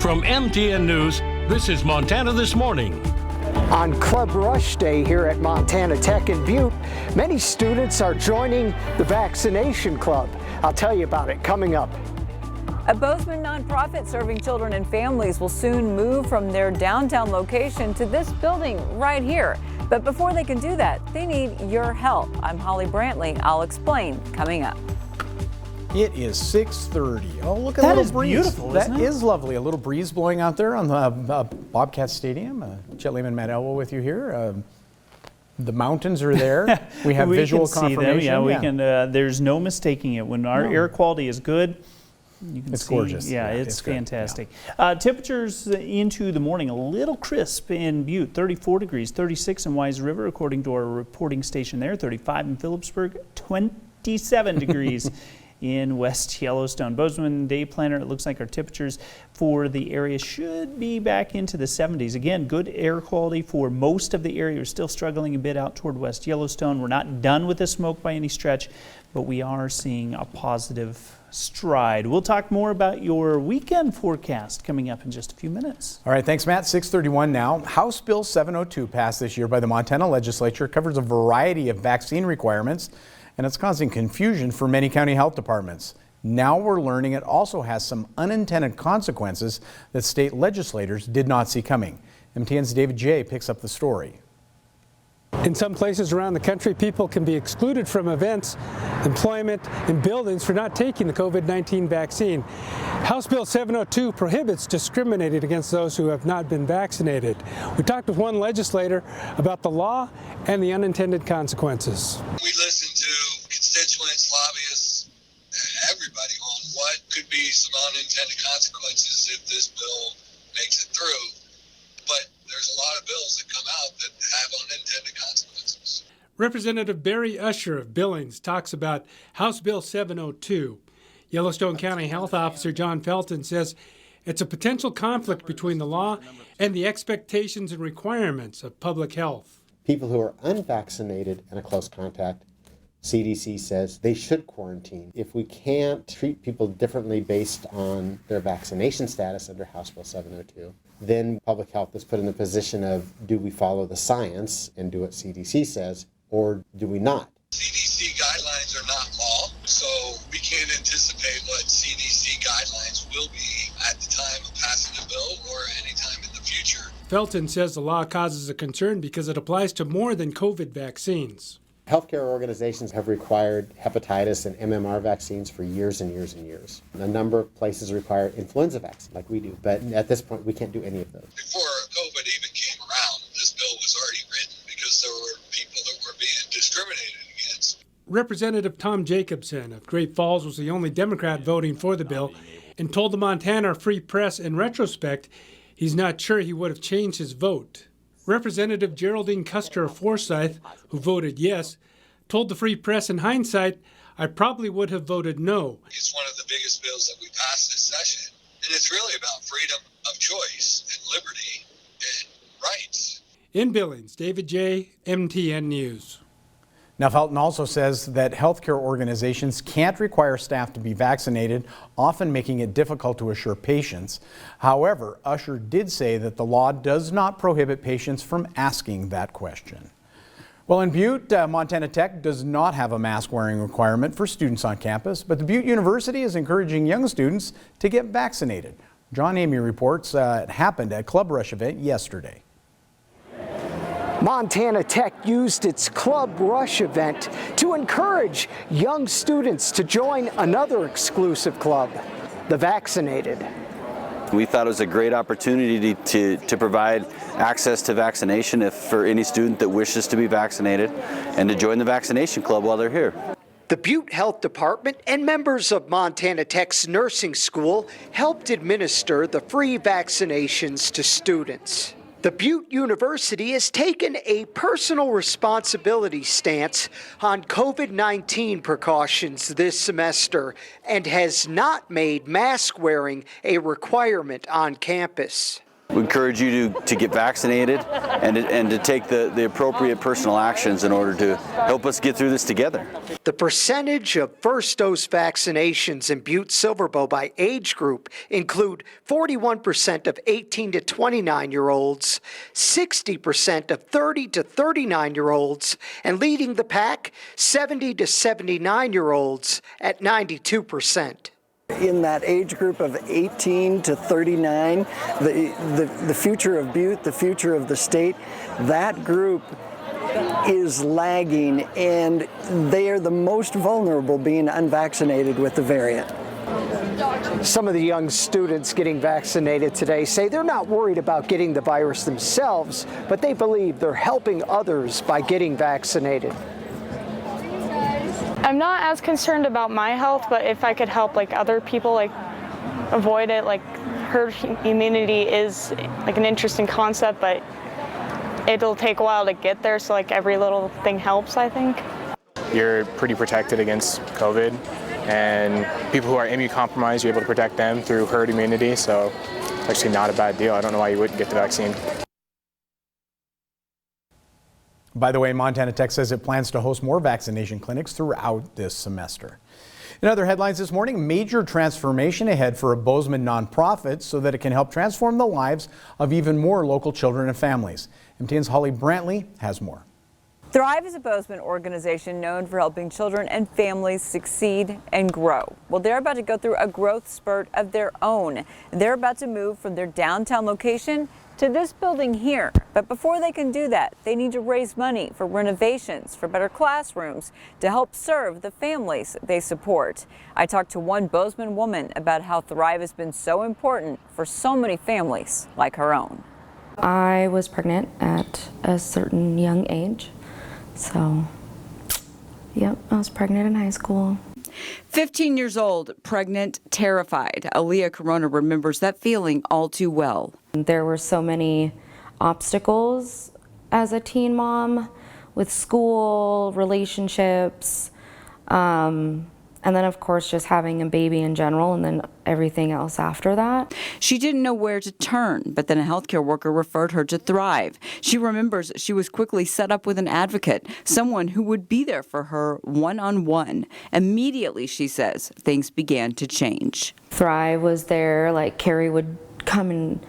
From MTN News, this is Montana This Morning. On Club Rush Day here at Montana Tech in Butte, many students are joining the Vaccination Club. I'll tell you about it coming up. A Bozeman nonprofit serving children and families will soon move from their downtown location to this building right here. But before they can do that, they need your help. I'm Holly Brantley. I'll explain coming up. It is 6:30. Oh, look at that a little is breeze. Beautiful, isn't That it? is lovely. A little breeze blowing out there on the Bobcat Stadium. Chet Lehman, Matt Elwell with you here. The mountains are there. We have visual confirmation. See them. Yeah, we can. There's no mistaking it. When our air quality is good, you can it's see. Gorgeous. Yeah, it's fantastic. Yeah. Temperatures into the morning a little crisp in Butte. 34 degrees, 36 in Wise River, according to our reporting station there. 35 in Phillipsburg, 27 degrees. In West Yellowstone. Bozeman Day Planner, it looks like our temperatures for the area should be back into the 70s. Again, good air quality for most of the area. We're still struggling a bit out toward West Yellowstone. We're not done with the smoke by any stretch, but we are seeing a positive stride. We'll talk more about your weekend forecast coming up in just a few minutes. All right, thanks, Matt. 6:31 now. House Bill 702 passed this year by the Montana legislature covers a variety of vaccine requirements, and it's causing confusion for many county health departments. Now we're learning it also has some unintended consequences that state legislators did not see coming. MTN's David Jay picks up the story. In some places around the country, people can be excluded from events, employment, and buildings for not taking the COVID-19 vaccine. House Bill 702 prohibits discriminating against those who have not been vaccinated. We talked with one legislator about the law and the unintended consequences. We listen to constituents, lobbyists, everybody on what could be some unintended consequences if this bill makes it through. But there's a lot of bills that come out that have unintended consequences. Representative Barry Usher of Billings talks about House Bill 702. Yellowstone County Health Officer John Felton says it's a potential conflict between the law and the expectations and requirements of public health. People who are unvaccinated and a close contact, CDC says they should quarantine. If we can't treat people differently based on their vaccination status under House Bill 702, then public health is put in the position of, do we follow the science and do what CDC says, or do we not? CDC guidelines are not law, so we can't anticipate what CDC guidelines will be at the time of passing the bill or any time in the future. Felton says the law causes a concern because it applies to more than COVID vaccines. Healthcare organizations have required hepatitis and MMR vaccines for years and years and years. A number of places require influenza vaccine, like we do, but at this point we can't do any of those. Before COVID even came around, this bill was already written because there were people that were being discriminated against. Representative Tom Jacobson of Great Falls was the only Democrat voting for the bill and told the Montana Free Press in retrospect he's not sure he would have changed his vote. Representative Geraldine Custer of Forsyth, who voted yes, told the Free Press in hindsight, I probably would have voted no. It's one of the biggest bills that we passed this session, and it's really about freedom of choice and liberty and rights. In Billings, David Jay, MTN News. Now, Felton also says that healthcare organizations can't require staff to be vaccinated, often making it difficult to assure patients. However, Usher did say that the law does not prohibit patients from asking that question. Well, in Butte, Montana Tech does not have a mask wearing requirement for students on campus, but the Butte University is encouraging young students to get vaccinated. John Amy reports it happened at Club Rush event yesterday. Montana Tech used its Club Rush event to encourage young students to join another exclusive club, the Vaccinated. We thought it was a great opportunity to provide access to vaccination for any student that wishes to be vaccinated and to join the vaccination club while they're here. The Butte Health Department and members of Montana Tech's nursing school helped administer the free vaccinations to students. The Butte University has taken a personal responsibility stance on COVID-19 precautions this semester and has not made mask wearing a requirement on campus. We encourage you to get vaccinated and to take the appropriate personal actions in order to help us get through this together. The percentage of first dose vaccinations in Butte-Silverbow by age group include 41% of 18 to 29-year-olds, 60% of 30 to 39-year-olds, and leading the pack, 70 to 79-year-olds at 92%. In that age group of 18 to 39, the future of Butte, the future of the state, that group is lagging, and they are the most vulnerable being unvaccinated with the variant. Some of the young students getting vaccinated today say they're not worried about getting the virus themselves, but they believe they're helping others by getting vaccinated. I'm not as concerned about my health, but if I could help like other people like avoid it, like herd immunity is like an interesting concept, but it'll take a while to get there, so like every little thing helps, I think. You're pretty protected against COVID, and people who are immunocompromised, you're able to protect them through herd immunity, so it's actually not a bad deal. I don't know why you wouldn't get the vaccine. By the way, Montana Tech says it plans to host more vaccination clinics throughout this semester. In other headlines this morning, major transformation ahead for a Bozeman nonprofit so that it can help transform the lives of even more local children and families. MTN's Holly Brantley has more. Thrive is a Bozeman organization known for helping children and families succeed and grow. Well, they're about to go through a growth spurt of their own. They're about to move from their downtown location to this building here. But before they can do that, they need to raise money for renovations, for better classrooms, to help serve the families they support. I talked to one Bozeman woman about how Thrive has been so important for so many families like her own. I was pregnant at a certain young age. So, yep, I was pregnant in high school. 15 years old, pregnant, terrified. Aaliyah Corona remembers that feeling all too well. There were so many obstacles as a teen mom with school, relationships, and then of course just having a baby in general, and then everything else after that. She didn't know where to turn, but then a healthcare worker referred her to Thrive. She remembers she was quickly set up with an advocate, someone who would be there for her one-on-one. Immediately, she says, things began to change. Thrive was there, like Carrie would come and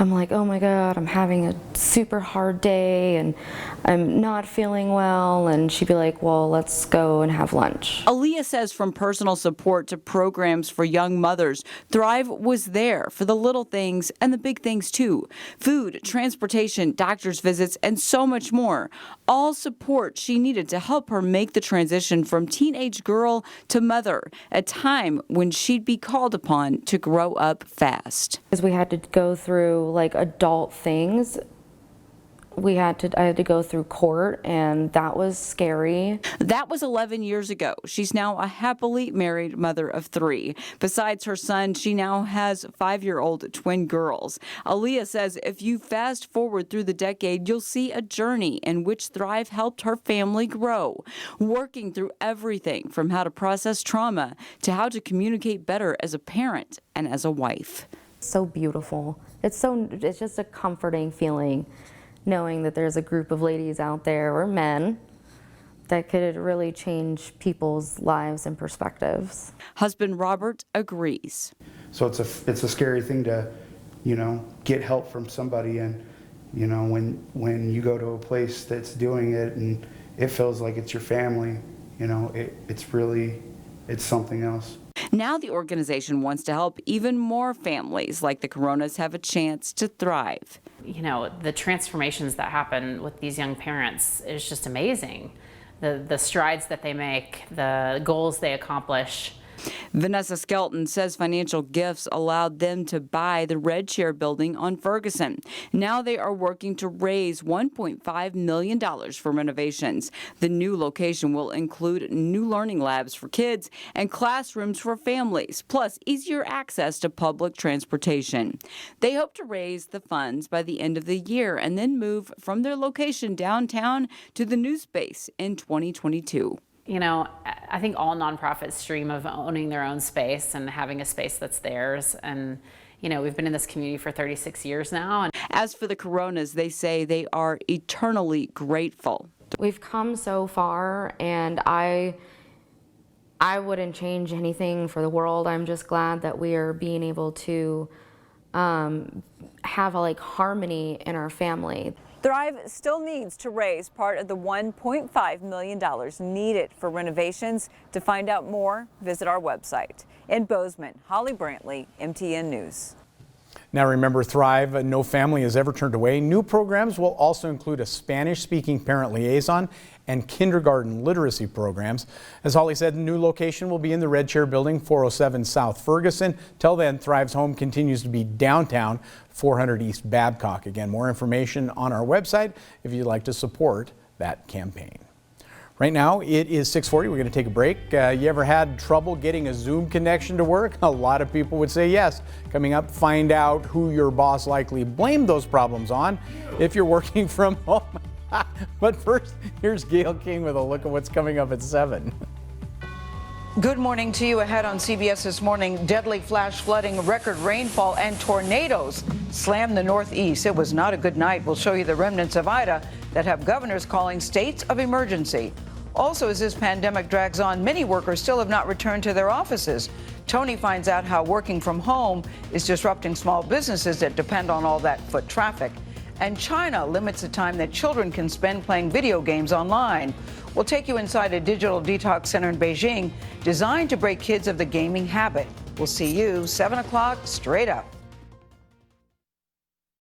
I'm like, oh my God, I'm having a super hard day and I'm not feeling well. And she'd be like, well, let's go and have lunch. Aaliyah says from personal support to programs for young mothers, Thrive was there for the little things and the big things too. Food, transportation, doctor's visits, and so much more. All support she needed to help her make the transition from teenage girl to mother, a time when she'd be called upon to grow up fast. Because we had to go through like adult things. I had to go through court, and that was scary. That was 11 years ago. She's now a happily married mother of 3. Besides her son, she now has 5-year-old twin girls. Aaliyah says if you fast forward through the decade, you'll see a journey in which Thrive helped her family grow, working through everything from how to process trauma to how to communicate better as a parent and as a wife. So beautiful. It's just a comforting feeling knowing that there's a group of ladies out there, or men, that could really change people's lives and perspectives. Husband Robert agrees. So it's a scary thing to, get help from somebody, and, when you go to a place that's doing it and it feels like it's your family, it's something else. Now the organization wants to help even more families like the Coronas have a chance to thrive. The transformations that happen with these young parents is just amazing. The strides that they make, the goals they accomplish. Vanessa Skelton says financial gifts allowed them to buy the Red Chair building on Ferguson. Now they are working to raise $1.5 million for renovations. The new location will include new learning labs for kids and classrooms for families, plus easier access to public transportation. They hope to raise the funds by the end of the year and then move from their location downtown to the new space in 2022. I think all nonprofits dream of owning their own space and having a space that's theirs. And, You know, we've been in this community for 36 years now. And as for the Coronas, they say they are eternally grateful. We've come so far, and I wouldn't change anything for the world. I'm just glad that we are being able to have a harmony in our family. Thrive still needs to raise part of the $1.5 million needed for renovations. To find out more, visit our website. In Bozeman, Holly Brantley, MTN News. Now remember, Thrive, no family is ever turned away. New programs will also include a Spanish-speaking parent liaison and kindergarten literacy programs. As Holly said, the new location will be in the Red Chair Building, 407 South Ferguson. Till then, Thrive's home continues to be downtown, 400 East Babcock. Again, more information on our website if you'd like to support that campaign. Right now, it is 6:40. We're going to take a break. You ever had trouble getting a Zoom connection to work? A lot of people would say yes. Coming up, find out who your boss likely blamed those problems on if you're working from home. But first, here's Gail King with a look at what's coming up at 7. Good morning to you. Ahead on CBS this morning, deadly flash flooding, record rainfall, and tornadoes slammed the Northeast. It was not a good night. We'll show you the remnants of Ida that have governors calling states of emergency. Also, as this pandemic drags on, many workers still have not returned to their offices. Tony finds out how working from home is disrupting small businesses that depend on all that foot traffic. And China limits the time that children can spend playing video games online. We'll take you inside a digital detox center in Beijing designed to break kids of the gaming habit. We'll see you 7 o'clock straight up.